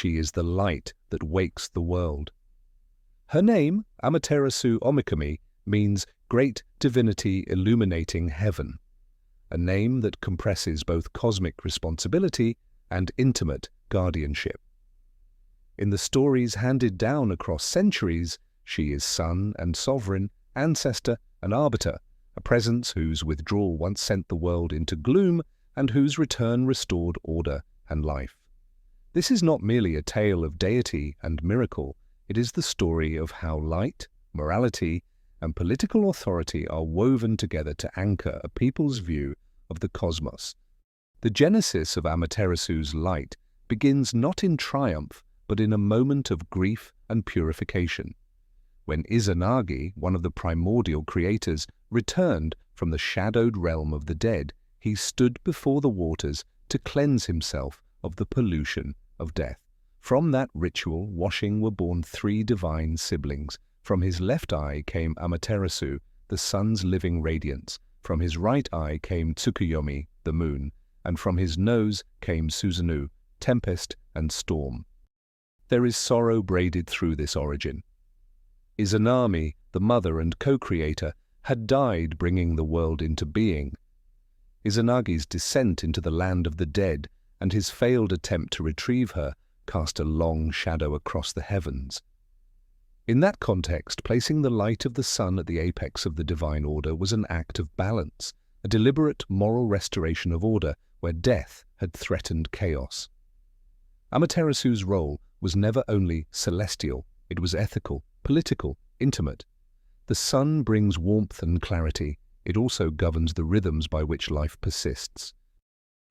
she is the light that wakes the world. Her name, Amaterasu-ōmikami, means great divinity illuminating heaven, a name that compresses both cosmic responsibility and intimate guardianship. In the stories handed down across centuries, she is sun and sovereign, ancestor and arbiter, a presence whose withdrawal once sent the world into gloom and whose return restored order and life. This is not merely a tale of deity and miracle, it is the story of how light, morality, and political authority are woven together to anchor a people's view of the cosmos. The genesis of Amaterasu's light begins not in triumph, but in a moment of grief and purification. When Izanagi, one of the primordial creators, returned from the shadowed realm of the dead, he stood before the waters to cleanse himself of the pollution of death. From that ritual washing were born 3 divine siblings. From his left eye came Amaterasu, the sun's living radiance. From his right eye came Tsukuyomi, the moon. And from his nose came Susanoo, tempest and storm. There is sorrow braided through this origin. Izanami, the mother and co-creator, had died bringing the world into being. Izanagi's descent into the land of the dead and his failed attempt to retrieve her cast a long shadow across the heavens. In that context, placing the light of the sun at the apex of the divine order was an act of balance, a deliberate moral restoration of order where death had threatened chaos. Amaterasu's role was never only celestial, it was ethical, political, intimate. The sun brings warmth and clarity, it also governs the rhythms by which life persists.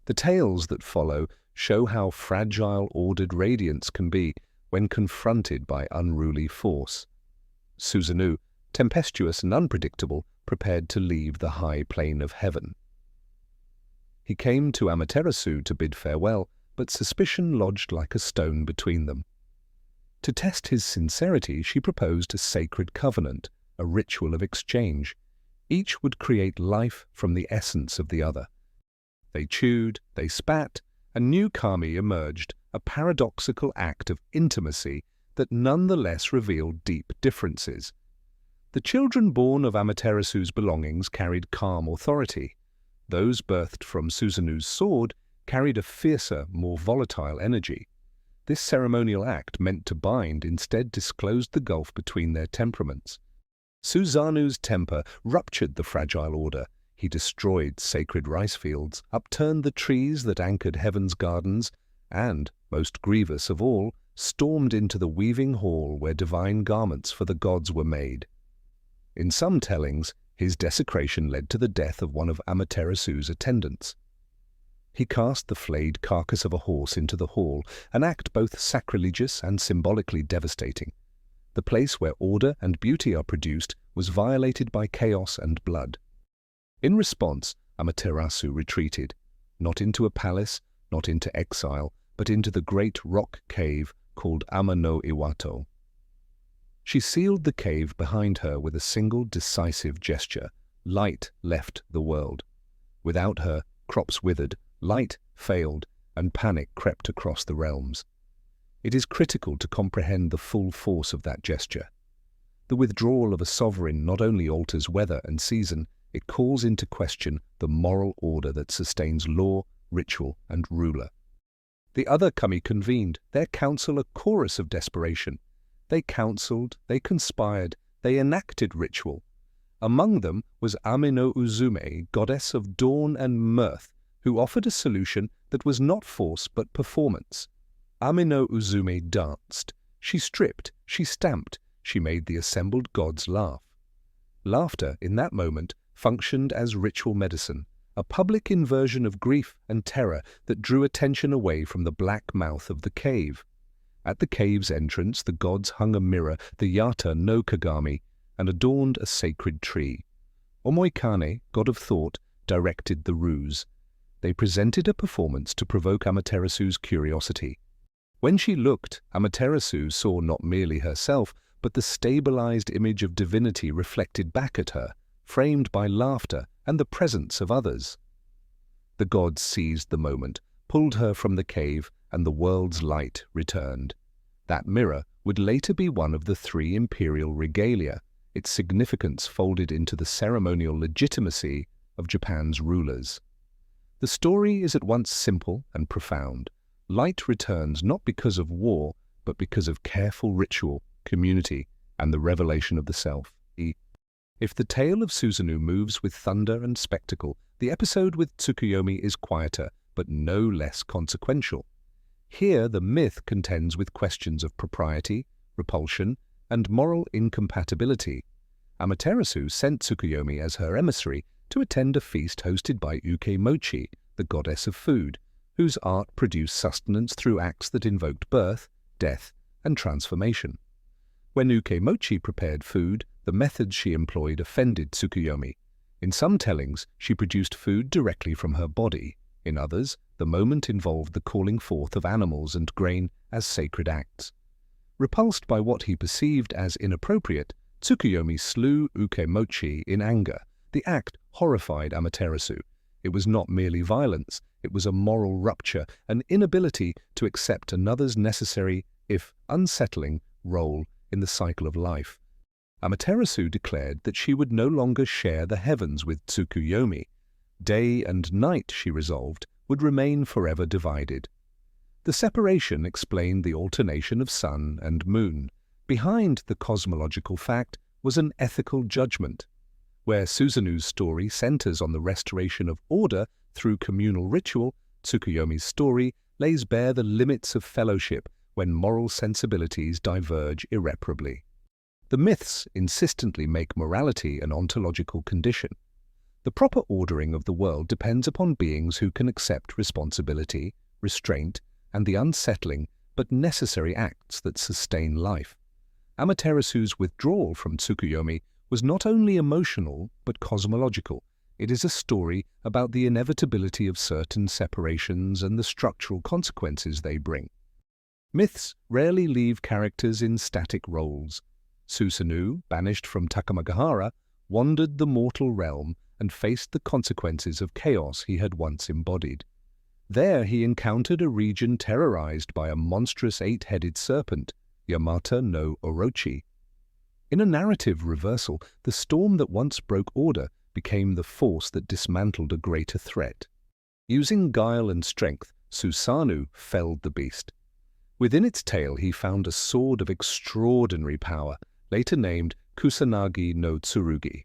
The tales that follow show how fragile ordered radiance can be when confronted by unruly force. Susanoo, tempestuous and unpredictable, prepared to leave the high plane of heaven. He came to Amaterasu to bid farewell, but suspicion lodged like a stone between them. To test his sincerity, she proposed a sacred covenant, a ritual of exchange. Each would create life from the essence of the other. They chewed, they spat, and new kami emerged, a paradoxical act of intimacy that nonetheless revealed deep differences. The children born of Amaterasu's belongings carried calm authority. Those birthed from Susanoo's sword carried a fiercer, more volatile energy. This ceremonial act, meant to bind, instead disclosed the gulf between their temperaments. Susanoo's temper ruptured the fragile order. He destroyed sacred rice fields, upturned the trees that anchored heaven's gardens, and, most grievous of all, stormed into the weaving hall where divine garments for the gods were made. In some tellings, his desecration led to the death of one of Amaterasu's attendants. He cast the flayed carcass of a horse into the hall, an act both sacrilegious and symbolically devastating. The place where order and beauty are produced was violated by chaos and blood. In response, Amaterasu retreated, not into a palace, not into exile, but into the great rock cave called Ama no Iwato. She sealed the cave behind her with a single decisive gesture. Light left the world. Without her, crops withered, light failed, and panic crept across the realms. It is critical to comprehend the full force of that gesture. The withdrawal of a sovereign not only alters weather and season, it calls into question the moral order that sustains law, ritual, and ruler. The other kami convened, their council a chorus of desperation. They counseled, they conspired, they enacted ritual. Among them was Ame no Uzume, goddess of dawn and mirth, who offered a solution that was not force but performance. Ame no Uzume danced. She stripped, she stamped, she made the assembled gods laugh. Laughter, in that moment, functioned as ritual medicine, a public inversion of grief and terror that drew attention away from the black mouth of the cave. At the cave's entrance, the gods hung a mirror, the Yata no Kagami, and adorned a sacred tree. Omoikane, god of thought, directed the ruse. They presented a performance to provoke Amaterasu's curiosity. When she looked, Amaterasu saw not merely herself, but the stabilized image of divinity reflected back at her, framed by laughter and the presence of others. The gods seized the moment, pulled her from the cave, and the world's light returned. That mirror would later be one of the 3 imperial regalia, its significance folded into the ceremonial legitimacy of Japan's rulers. The story is at once simple and profound. Light returns not because of war, but because of careful ritual, community, and the revelation of the self. If the tale of Susanoo moves with thunder and spectacle, the episode with Tsukuyomi is quieter, but no less consequential. Here, the myth contends with questions of propriety, repulsion, and moral incompatibility. Amaterasu sent Tsukuyomi as her emissary to attend a feast hosted by Ukemochi, the goddess of food, whose art produced sustenance through acts that invoked birth, death, and transformation. When Ukemochi prepared food, the methods she employed offended Tsukuyomi. In some tellings, she produced food directly from her body. In others, the moment involved the calling forth of animals and grain as sacred acts. Repulsed by what he perceived as inappropriate, Tsukuyomi slew Ukemochi in anger. The act horrified Amaterasu. It was not merely violence, it was a moral rupture, an inability to accept another's necessary, if unsettling, role in the cycle of life. Amaterasu declared that she would no longer share the heavens with Tsukuyomi. Day and night, she resolved, would remain forever divided. The separation explained the alternation of sun and moon. Behind the cosmological fact was an ethical judgment. Where Susanoo's story centers on the restoration of order through communal ritual, Tsukuyomi's story lays bare the limits of fellowship when moral sensibilities diverge irreparably. The myths insistently make morality an ontological condition. The proper ordering of the world depends upon beings who can accept responsibility, restraint, and the unsettling but necessary acts that sustain life. Amaterasu's withdrawal from Tsukuyomi was not only emotional but cosmological. It is a story about the inevitability of certain separations and the structural consequences they bring. Myths rarely leave characters in static roles. Susanoo, banished from Takamagahara, wandered the mortal realm and faced the consequences of chaos he had once embodied. There he encountered a region terrorized by a monstrous 8-headed serpent, Yamata no Orochi. In a narrative reversal, the storm that once broke order became the force that dismantled a greater threat. Using guile and strength, Susanoo felled the beast. Within its tail he found a sword of extraordinary power, later named Kusanagi no Tsurugi.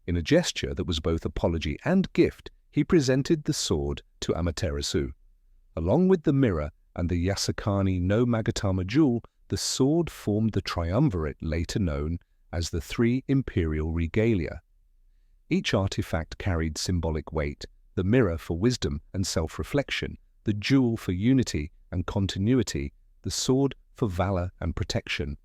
In a gesture that was both apology and gift, he presented the sword to Amaterasu. Along with the mirror and the Yasakani no Magatama jewel, the sword formed the triumvirate later known as the 3 imperial regalia. Each artifact carried symbolic weight: the mirror for wisdom and self-reflection, the jewel for unity and continuity, the sword for valor and protection.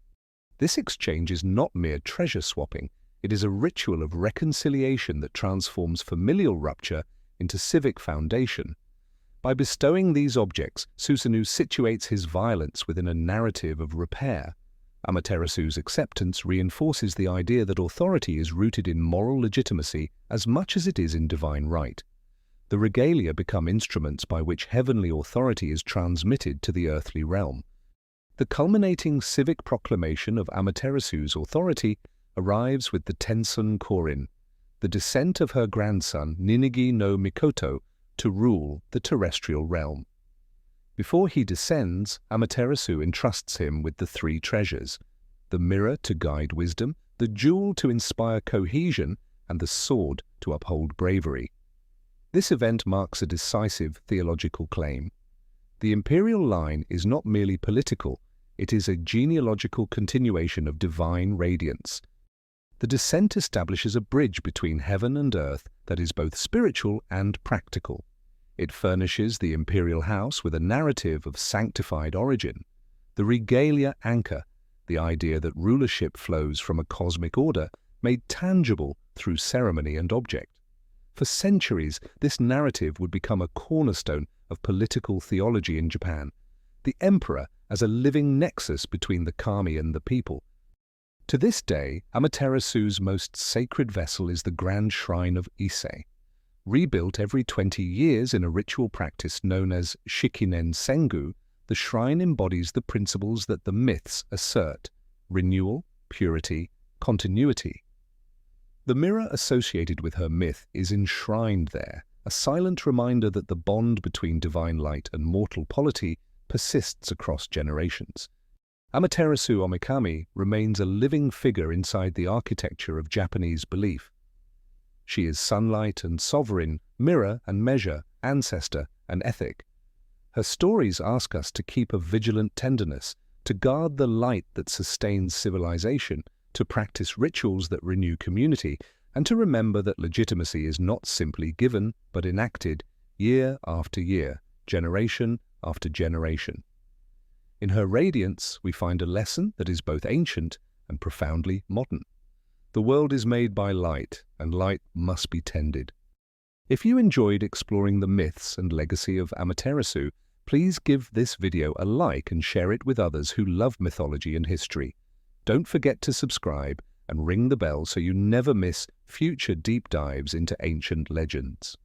This exchange is not mere treasure swapping, it is a ritual of reconciliation that transforms familial rupture into civic foundation. By bestowing these objects, Susanoo situates his violence within a narrative of repair. Amaterasu's acceptance reinforces the idea that authority is rooted in moral legitimacy as much as it is in divine right. The regalia become instruments by which heavenly authority is transmitted to the earthly realm. The culminating civic proclamation of Amaterasu's authority arrives with the Tensun Korin, the descent of her grandson Ninigi no Mikoto to rule the terrestrial realm. Before he descends, Amaterasu entrusts him with the 3 treasures: the mirror to guide wisdom, the jewel to inspire cohesion, and the sword to uphold bravery. This event marks a decisive theological claim. The imperial line is not merely political, it is a genealogical continuation of divine radiance. The descent establishes a bridge between heaven and earth that is both spiritual and practical. It furnishes the imperial house with a narrative of sanctified origin. The regalia anchor, the idea that rulership flows from a cosmic order, made tangible through ceremony and object. For centuries, this narrative would become a cornerstone of political theology in Japan, the emperor as a living nexus between the kami and the people. To this day, Amaterasu's most sacred vessel is the grand shrine of Ise. Rebuilt every 20 years in a ritual practice known as Shikinen Sengu, the shrine embodies the principles that the myths assert: renewal, purity, continuity. The mirror associated with her myth is enshrined there, a silent reminder that the bond between divine light and mortal polity persists across generations. Amaterasu-ōmikami remains a living figure inside the architecture of Japanese belief. She is sunlight and sovereign, mirror and measure, ancestor and ethic. Her stories ask us to keep a vigilant tenderness, to guard the light that sustains civilization, to practice rituals that renew community, and to remember that legitimacy is not simply given, but enacted, year after year, generation after generation. In her radiance, we find a lesson that is both ancient and profoundly modern. The world is made by light, and light must be tended. If you enjoyed exploring the myths and legacy of Amaterasu, please give this video a like and share it with others who love mythology and history. Don't forget to subscribe and ring the bell so you never miss future deep dives into ancient legends.